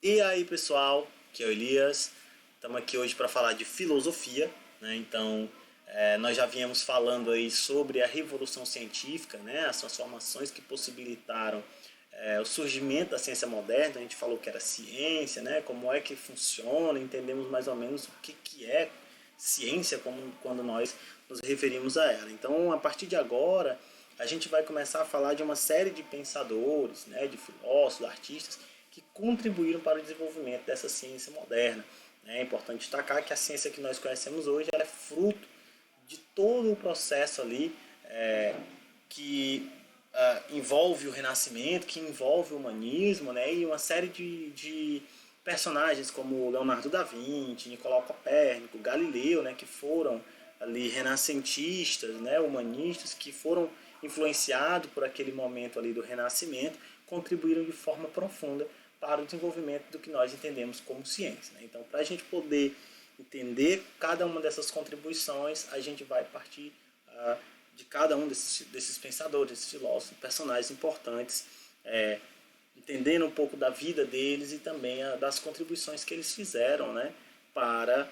E aí pessoal, aqui é o Elias, estamos aqui hoje para falar de filosofia, né? Então nós já viemos falando aí sobre a revolução científica, né? As transformações que possibilitaram o surgimento da ciência moderna. A gente falou que era ciência, né? Como é que funciona, entendemos mais ou menos o que é ciência quando nós nos referimos a ela. Então a partir de agora a gente vai começar a falar de uma série de pensadores, né? De filósofos, artistas que contribuíram para o desenvolvimento dessa ciência moderna. É importante destacar que a ciência que nós conhecemos hoje ela é fruto de todo o processo ali que envolve o Renascimento, que envolve o humanismo, né, e uma série de personagens como Leonardo da Vinci, Nicolau Copérnico, Galileu, né, que foram ali renascentistas, né, humanistas, que foram influenciados por aquele momento ali do Renascimento, contribuíram de forma profunda para o desenvolvimento do que nós entendemos como ciência. Né? Então, para a gente poder entender cada uma dessas contribuições, a gente vai partir de cada um desses pensadores, desses filósofos, personagens importantes, entendendo um pouco da vida deles e também das contribuições que eles fizeram, né, para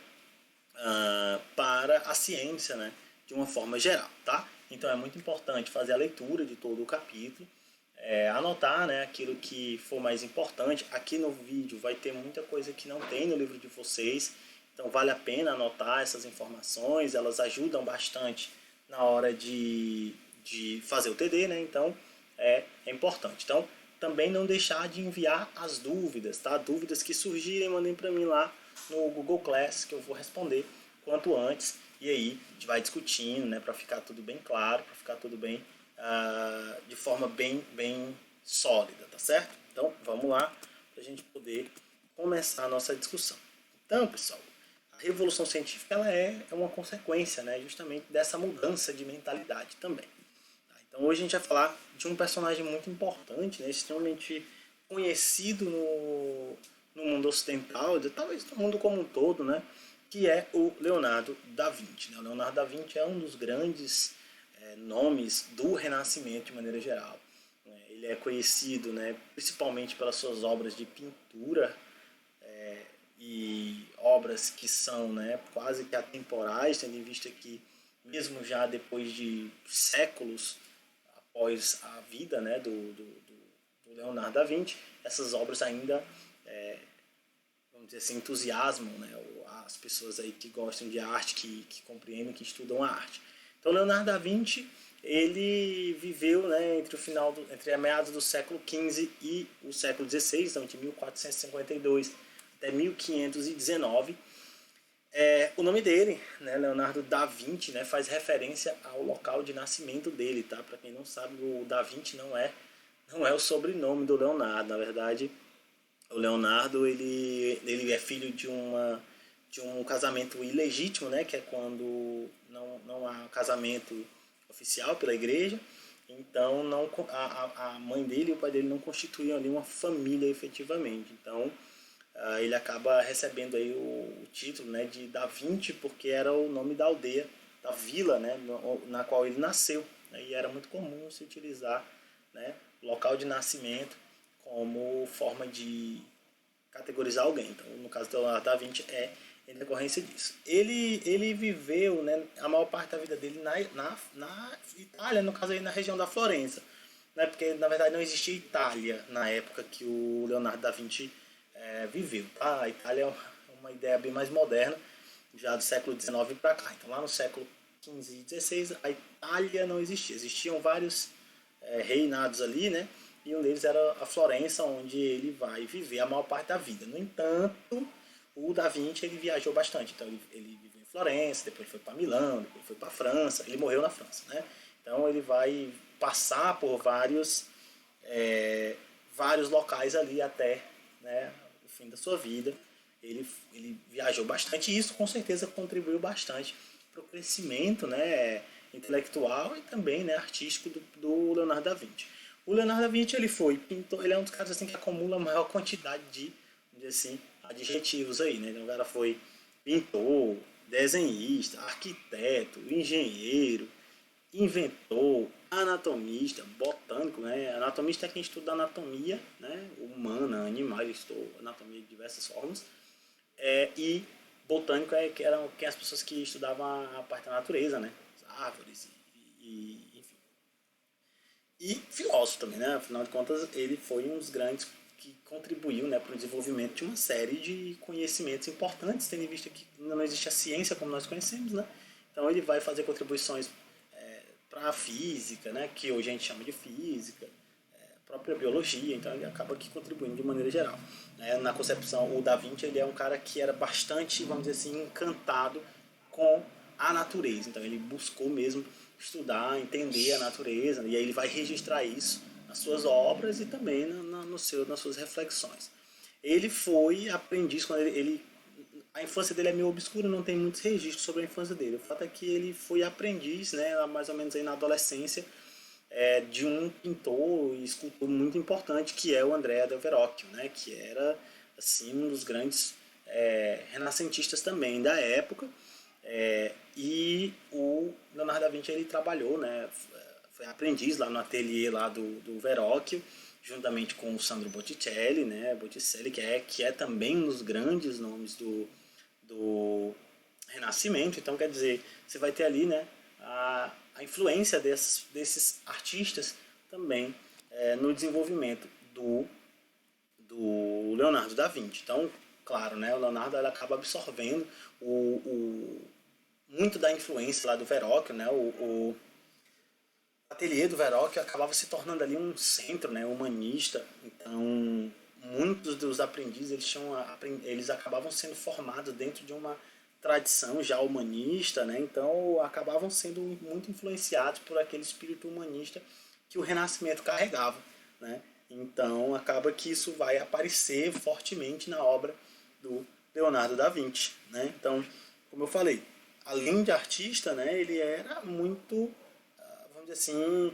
a ciência, né, de uma forma geral. Tá? Então é muito importante fazer a leitura de todo o capítulo, anotar, né, aquilo que for mais importante. Aqui no vídeo vai ter muita coisa que não tem no livro de vocês, então vale a pena anotar essas informações, elas ajudam bastante na hora de fazer o TD, né? Então é importante. Então também não deixar de enviar as dúvidas, tá? Dúvidas que surgirem, mandem para mim lá no Google Class que eu vou responder quanto antes. E aí a gente vai discutindo, né? Para ficar tudo bem claro, para ficar tudo bem de forma bem sólida, tá certo? Então vamos lá para a gente poder começar a nossa discussão. Então, pessoal, a revolução científica ela é uma consequência, né, justamente dessa mudança de mentalidade também. Então hoje a gente vai falar de um personagem muito importante, né, extremamente conhecido no mundo ocidental, talvez no mundo como um todo, né, que é o Leonardo da Vinci. Né? O Leonardo da Vinci é um dos grandes nomes do Renascimento de maneira geral. Ele é conhecido, né, principalmente pelas suas obras de pintura, e obras que são, né, quase que atemporais, tendo em vista que mesmo já depois de séculos após a vida, né, do Leonardo da Vinci, essas obras ainda, vamos dizer assim, entusiasmam, né, as pessoas aí que gostam de arte, que compreendem, que estudam a arte. Então Leonardo da Vinci ele viveu, né, entre a meados do século XV e o século XVI, então de 1452 até 1519. O nome dele, né, Leonardo da Vinci, né, faz referência ao local de nascimento dele, tá? Para quem não sabe, o da Vinci não é o sobrenome do Leonardo. Na verdade, o Leonardo ele é filho de um casamento ilegítimo, né, que é quando não há casamento oficial pela igreja. Então a mãe dele e o pai dele não constituíam ali uma família efetivamente. Então ele acaba recebendo aí o título, né, de Da Vinci, porque era o nome da aldeia, da vila, né, na qual ele nasceu. Né, e era muito comum se utilizar, né, local de nascimento como forma de categorizar alguém. Então, no caso do Leonardo da Vinci em decorrência disso. Ele viveu, né, a maior parte da vida dele na Itália, no caso aí na região da Florença. Né, porque na verdade não existia Itália na época que o Leonardo da Vinci viveu. Tá? A Itália é uma ideia bem mais moderna, já do século XIX para cá. Então lá no século XV e XVI a Itália não existia. Existiam vários reinados ali, né? E um deles era a Florença, onde ele vai viver a maior parte da vida. No entanto, o Da Vinci ele viajou bastante. Então ele viveu em Florença, depois foi para Milão, depois foi para a França. Ele morreu na França, né? Então ele vai passar por vários locais ali até, né, o fim da sua vida. Ele viajou bastante e isso com certeza contribuiu bastante para o crescimento, né, intelectual e também, né, artístico do Leonardo da Vinci. O Leonardo da Vinci ele foi pintor, ele é um dos caras assim que acumula a maior quantidade de assim, adjetivos aí, né? Então o cara foi pintor, desenhista, arquiteto, engenheiro, inventor, anatomista, botânico, né? Anatomista é quem estuda anatomia, né? Humana, animal, ele estudou anatomia de diversas formas. E botânico eram as pessoas que estudavam a parte da natureza, né? As árvores enfim. E filósofo também, né? Afinal de contas, ele foi um dos grandes que contribuiu, né, para o desenvolvimento de uma série de conhecimentos importantes, tendo em vista que ainda não existe a ciência como nós conhecemos, né? Então ele vai fazer contribuições para a física, né, que hoje a gente chama de física, própria biologia, então ele acaba aqui contribuindo de maneira geral. Na concepção, o Da Vinci ele é um cara que era bastante, vamos dizer assim, encantado com a natureza, então ele buscou mesmo estudar, entender a natureza, e aí ele vai registrar isso nas suas obras e também nas suas reflexões. Ele foi aprendiz quando a infância dele é meio obscura, não tem muitos registros sobre a infância dele. O fato é que ele foi aprendiz, né, mais ou menos aí na adolescência, de um pintor e escultor muito importante, que é o Andrea del Verrocchio, né, que era assim, um dos grandes renascentistas também da época. E o Leonardo da Vinci ele trabalhou, né, foi aprendiz lá no ateliê lá do Verrocchio, juntamente com o Sandro Botticelli, né, Botticelli que é também um dos grandes nomes do Renascimento. Então, quer dizer, você vai ter ali, né, a influência desses artistas também no desenvolvimento do Leonardo da Vinci. Então, claro, né, o Leonardo ele acaba absorvendo muito da influência lá do Verrocchio, né, o ateliê do Verrocchio acabava se tornando ali um centro, né, humanista. Então, muitos dos aprendizes eles acabavam sendo formados dentro de uma tradição já humanista, né? Então acabavam sendo muito influenciados por aquele espírito humanista que o Renascimento carregava, né? Então acaba que isso vai aparecer fortemente na obra do Leonardo da Vinci, né? Então, como eu falei, além de artista, né, ele era muito, vamos dizer assim,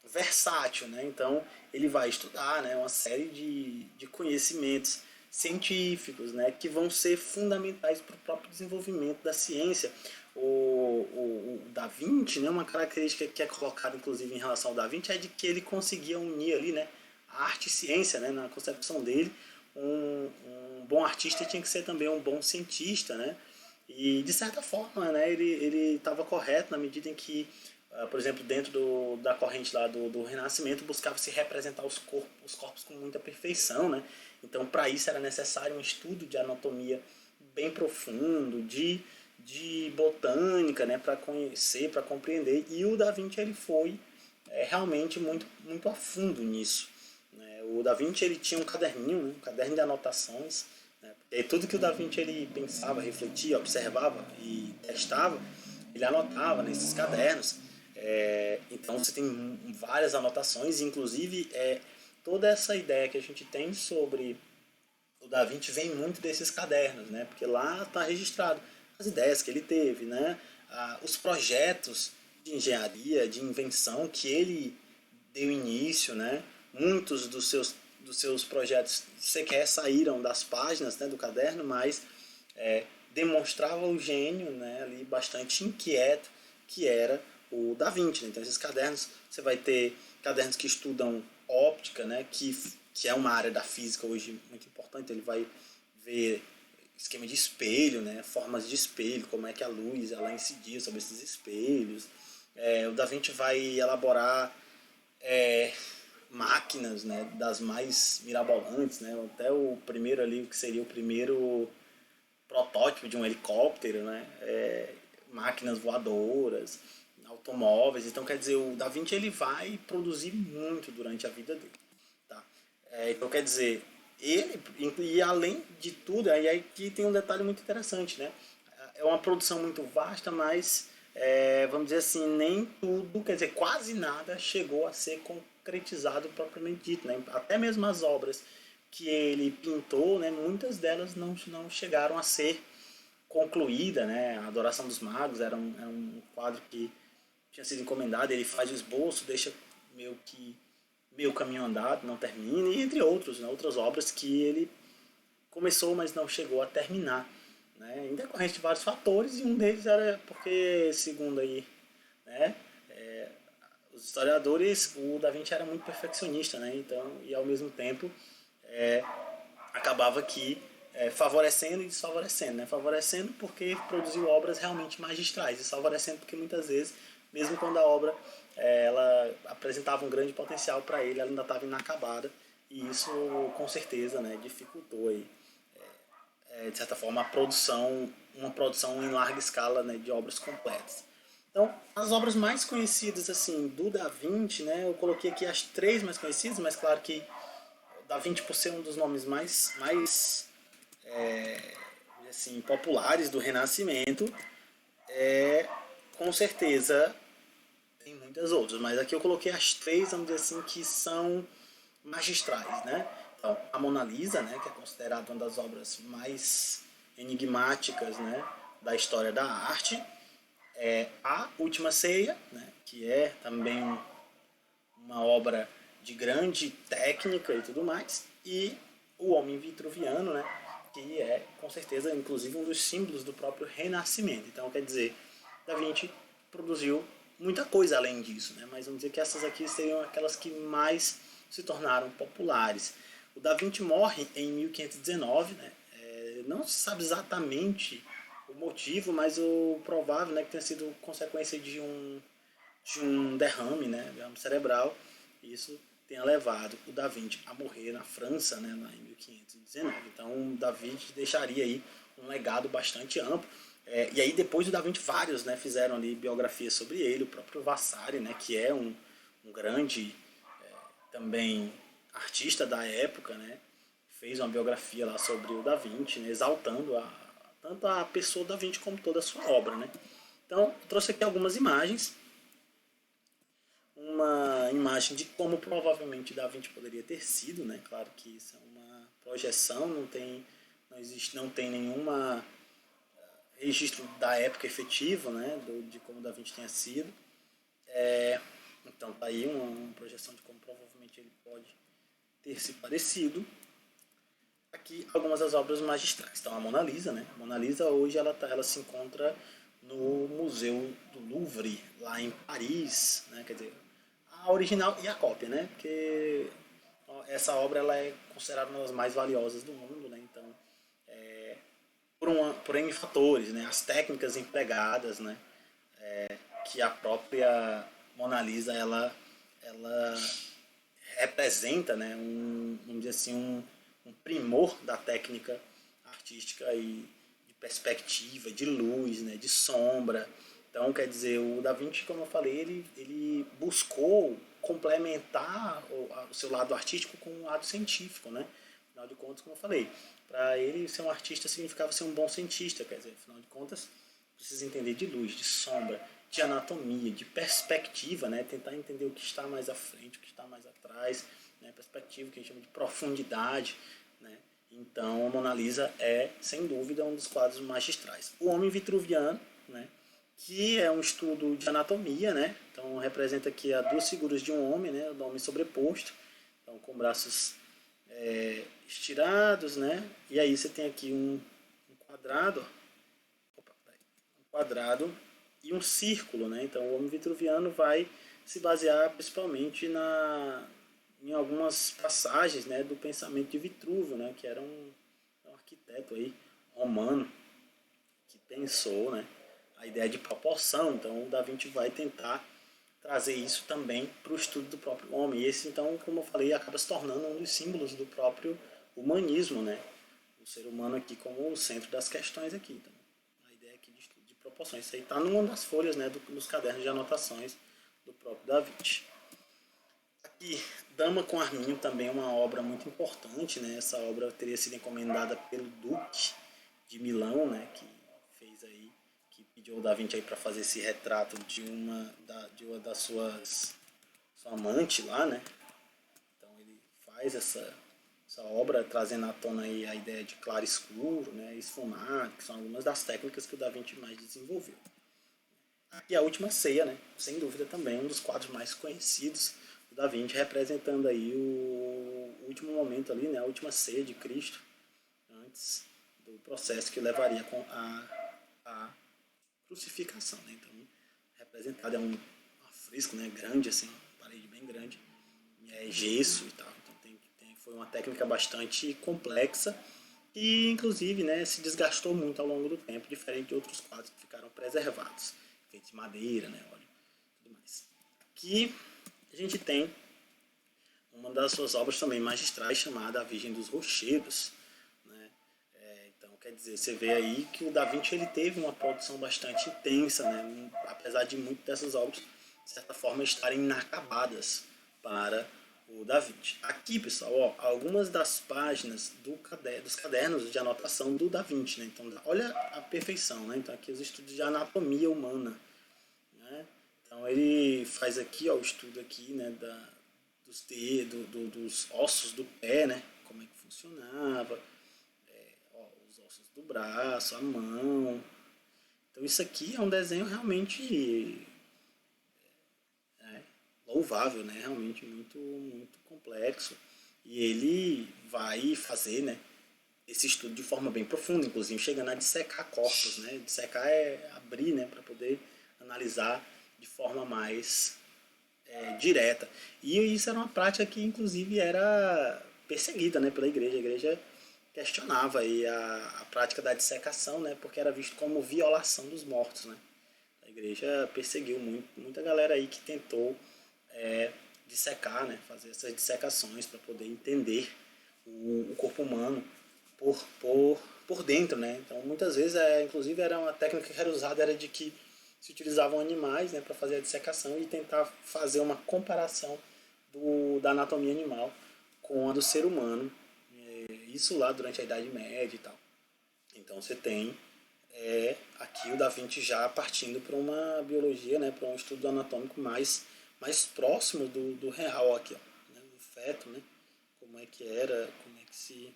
versátil, né? Então ele vai estudar, né, uma série de conhecimentos científicos, né, que vão ser fundamentais para o próprio desenvolvimento da ciência. O Da Vinci, né, uma característica que é colocada inclusive em relação ao Da Vinci é de que ele conseguia unir ali, né, a arte e ciência, né, na concepção dele. Um bom artista tinha que ser também um bom cientista, né? E de certa forma, né, ele estava correto na medida em que, por exemplo, dentro da corrente lá do Renascimento, buscava se representar os corpos com muita perfeição, né? Então, para isso era necessário um estudo de anatomia bem profundo, de botânica, né, para conhecer, para compreender. E o Da Vinci ele foi realmente muito a fundo nisso. Né? O Da Vinci ele tinha um caderninho, né, um caderno de anotações, né? E tudo que o Da Vinci ele pensava, refletia, observava e testava, ele anotava nesses cadernos. Então você tem várias anotações, inclusive toda essa ideia que a gente tem sobre o Da Vinci vem muito desses cadernos, né? Porque lá está registrado as ideias que ele teve, né? Os projetos de engenharia, de invenção que ele deu início, né? Muitos dos seus projetos sequer saíram das páginas, né, do caderno, mas demonstrava o gênio, né, ali bastante inquieto que era o Da Vinci. Né? Então esses cadernos, você vai ter cadernos que estudam óptica, né, que é uma área da física hoje muito importante. Ele vai ver esquema de espelho, né, formas de espelho, como é que a luz ela incidia sobre esses espelhos. O Da Vinci vai elaborar máquinas, né, das mais mirabolantes, né, até o primeiro ali, que seria o primeiro protótipo de um helicóptero, né, máquinas voadoras, automóveis. Então, quer dizer, o Da Vinci ele vai produzir muito durante a vida dele. Tá? Então, quer dizer, ele, e além de tudo, aí aqui tem um detalhe muito interessante, né? É uma produção muito vasta, mas vamos dizer assim, nem tudo, quer dizer, quase nada chegou a ser concretizado propriamente dito, né? Até mesmo as obras que ele pintou, né, muitas delas não chegaram a ser concluídas, né? A Adoração dos Magos era um quadro que tinha sido encomendado, ele faz o esboço, deixa meio caminho andado, não termina, e entre outros, né, outras obras que ele começou, mas não chegou a terminar, né, em decorrência de vários fatores, e um deles era porque, segundo aí, né, os historiadores, o Da Vinci era muito perfeccionista, né? Então, e ao mesmo tempo acabava que favorecendo e desfavorecendo, né? Favorecendo porque produziu obras realmente magistrais, e desfavorecendo porque muitas vezes, mesmo quando a obra ela apresentava um grande potencial para ele, ela ainda estava inacabada, e isso com certeza, né, dificultou aí, de certa forma, uma produção em larga escala, né, de obras completas. Então, as obras mais conhecidas assim do Da Vinci, né, eu coloquei aqui as três mais conhecidas, mas claro que Da Vinci, por ser um dos nomes mais assim, populares do Renascimento, com certeza tem muitas outras, mas aqui eu coloquei as três, vamos dizer assim, que são magistrais, né? Então, a Mona Lisa, né, que é considerada uma das obras mais enigmáticas, né, da história da arte, a Última Ceia, né, que é também uma obra de grande técnica e tudo mais, e o Homem Vitruviano, né, que é com certeza inclusive um dos símbolos do próprio Renascimento. Então, quer dizer, Da Vinci produziu muita coisa além disso, né, mas vamos dizer que essas aqui seriam aquelas que mais se tornaram populares. O Da Vinci morre em 1519, né, não se sabe exatamente o motivo, mas o provável, né, que tenha sido consequência de um derrame, né, derrame cerebral. Isso tenha levado o Da Vinci a morrer na França, né, em 1519. Então, o Da Vinci deixaria aí um legado bastante amplo. E aí, depois do Da Vinci, vários, né, fizeram ali biografias sobre ele, o próprio Vasari, né, que é um grande também artista da época, né, fez uma biografia lá sobre o Da Vinci, né, exaltando tanto a pessoa do Da Vinci como toda a sua obra, né. Então, eu trouxe aqui algumas imagens, uma imagem de como provavelmente Da Vinci poderia ter sido, né? Claro que isso é uma projeção, não tem nenhuma registro da época efetiva, né? De como Da Vinci tenha sido. Então tá aí uma projeção de como provavelmente ele pode ter se parecido. Aqui algumas das obras magistrais. Então a Mona Lisa, né? A Mona Lisa hoje ela se encontra no Museu do Louvre, lá em Paris, né? Quer dizer, a original e a cópia, né? Porque essa obra ela é considerada uma das mais valiosas do mundo, né? Então, por N fatores, né? As técnicas empregadas, né? Que a própria Mona Lisa ela representa, né? Vamos dizer assim, um primor da técnica artística e de perspectiva, de luz, né? De sombra. Então, quer dizer, o Da Vinci, como eu falei, ele buscou complementar o seu lado artístico com o lado científico, né? Afinal de contas, como eu falei, para ele ser um artista significava ser um bom cientista, quer dizer, afinal de contas, precisa entender de luz, de sombra, de anatomia, de perspectiva, né? Tentar entender o que está mais à frente, o que está mais atrás, né? Perspectiva que a gente chama de profundidade, né? Então, a Mona Lisa é, sem dúvida, um dos quadros magistrais. O Homem Vitruviano, né? Que é um estudo de anatomia, né? Então representa aqui as duas figuras de um homem, né? O homem sobreposto, então com braços estirados, né? E aí você tem aqui um quadrado, um quadrado e um círculo, né? Então o homem vitruviano vai se basear principalmente em algumas passagens, né, do pensamento de Vitrúvio, né? Que era um arquiteto aí romano que pensou, né, a ideia de proporção. Então o Da Vinci vai tentar trazer isso também para o estudo do próprio homem. E esse, então, como eu falei, acaba se tornando um dos símbolos do próprio humanismo, né? O ser humano aqui como o centro das questões aqui. Então, a ideia aqui de estudo de proporções. Isso aí está numa das folhas, né, dos cadernos de anotações do próprio Da Vinci. Aqui, Dama com Arminho, também é uma obra muito importante, né? Essa obra teria sido encomendada pelo Duque de Milão, né? Que fez aí, que pediu ao Da Vinci aí para fazer esse retrato de uma das sua amante lá, né? Então ele faz essa obra trazendo à tona aí a ideia de claro escuro, né? Esfumado, que são algumas das técnicas que o Da Vinci mais desenvolveu. Aqui a Última Ceia, né? Sem dúvida também um dos quadros mais conhecidos do Da Vinci, representando aí o último momento ali, né? A última ceia de Cristo, antes do processo que levaria a crucificação, né? Então, representado é uma fresco, né, grande assim, uma parede bem grande, gesso e tal. Então foi uma técnica bastante complexa e inclusive, né, se desgastou muito ao longo do tempo, diferente de outros quadros que ficaram preservados, feitos de madeira, né, óleo, tudo mais. Aqui a gente tem uma das suas obras também magistrais chamada A Virgem dos Rochedos, né? Então, quer dizer, você vê aí que o Da Vinci ele teve uma produção bastante intensa, né? Apesar de muitas dessas obras, de certa forma, estarem inacabadas para o Da Vinci. Aqui, pessoal, ó, algumas das páginas dos cadernos de anotação do Da Vinci, né? Então, olha a perfeição, né? Então, aqui os estudos de anatomia humana, né? Então, ele faz aqui, ó, o estudo aqui, né, dos dedos, dos ossos do pé, né? Como é que funcionava, ó, os ossos do braço, a mão. Então isso aqui é um desenho realmente louvável, né? Realmente muito complexo. E ele vai fazer, né, esse estudo de forma bem profunda, inclusive chegando a dissecar corpos, né? Dissecar é abrir, né, para poder analisar de forma mais direta. E isso era uma prática que, inclusive, era perseguida, né, pela igreja. A igreja questionava aí a prática da dissecação, né, porque era visto como violação dos mortos. Né. A igreja perseguiu muita galera aí que tentou dissecar, né, fazer essas dissecações para poder entender o corpo humano por dentro. Né. Então, muitas vezes, inclusive, era uma técnica que era usada, era de que se utilizavam animais, né, para fazer a dissecação e tentar fazer uma comparação da anatomia animal com a do ser humano. Isso lá durante a Idade Média e tal. Então você tem aqui o Da Vinci já partindo para uma biologia, né, para um estudo anatômico mais próximo do real aqui, ó, né, do feto, né, como é que era, como é que se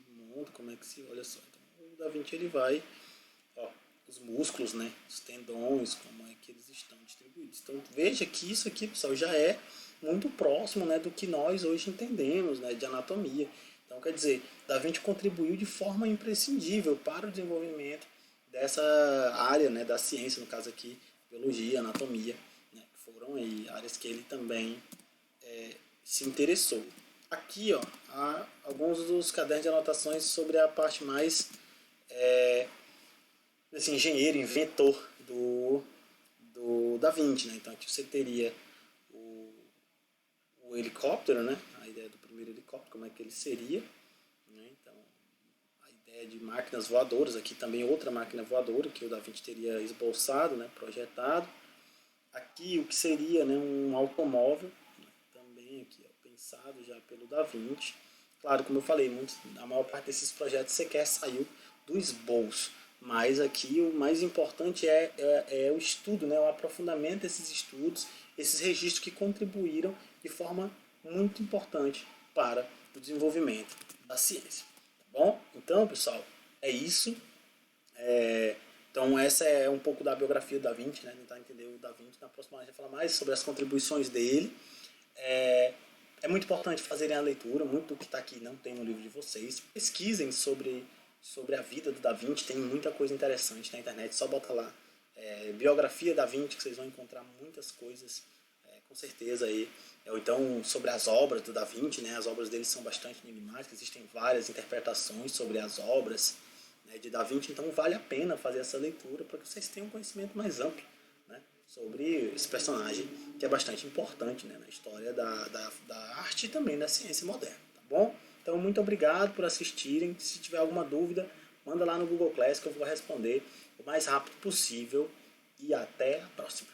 monta, como é que se... Olha só, então, o Da Vinci ele vai... Ó, os músculos, né, os tendões, como é que eles estão distribuídos. Então veja que isso aqui, pessoal, já é muito próximo, né, do que nós hoje entendemos, né, de anatomia. Então, quer dizer, Da Vinci contribuiu de forma imprescindível para o desenvolvimento dessa área, né, da ciência, no caso aqui, biologia, anatomia, né, que foram aí áreas que ele também se interessou. Aqui, ó, há alguns dos cadernos de anotações sobre a parte mais esse engenheiro, inventor do Da Vinci. Né? Então aqui você teria o helicóptero, né? A ideia do primeiro helicóptero, como é que ele seria. Né? Então, a ideia de máquinas voadoras, aqui também outra máquina voadora que o Da Vinci teria esboçado, né? Projetado. Aqui o que seria, né? Um automóvel, né? Também aqui, ó, pensado já pelo Da Vinci. Claro, como eu falei, a maior parte desses projetos sequer saiu do esboço. Mas aqui o mais importante é o estudo, né, o aprofundamento desses estudos, esses registros que contribuíram de forma muito importante para o desenvolvimento da ciência. Tá bom? Então, pessoal, é isso. Então, essa é um pouco da biografia do Da Vinci, né? Tentar entender o Da Vinci. Na próxima a gente vai falar mais sobre as contribuições dele. É muito importante fazerem a leitura, muito do que está aqui não tem no livro de vocês. Pesquisem sobre a vida do Da Vinci, tem muita coisa interessante na internet, só bota lá biografia Da Vinci que vocês vão encontrar muitas coisas, com certeza aí. Ou então sobre as obras do Da Vinci, né? As obras dele são bastante enigmáticas, existem várias interpretações sobre as obras, né, de Da Vinci, então vale a pena fazer essa leitura para que vocês tenham um conhecimento mais amplo, né, sobre esse personagem que é bastante importante, né, na história da arte e também da ciência moderna, tá bom? Então, muito obrigado por assistirem. Se tiver alguma dúvida, manda lá no Google Class que eu vou responder o mais rápido possível. E até a próxima.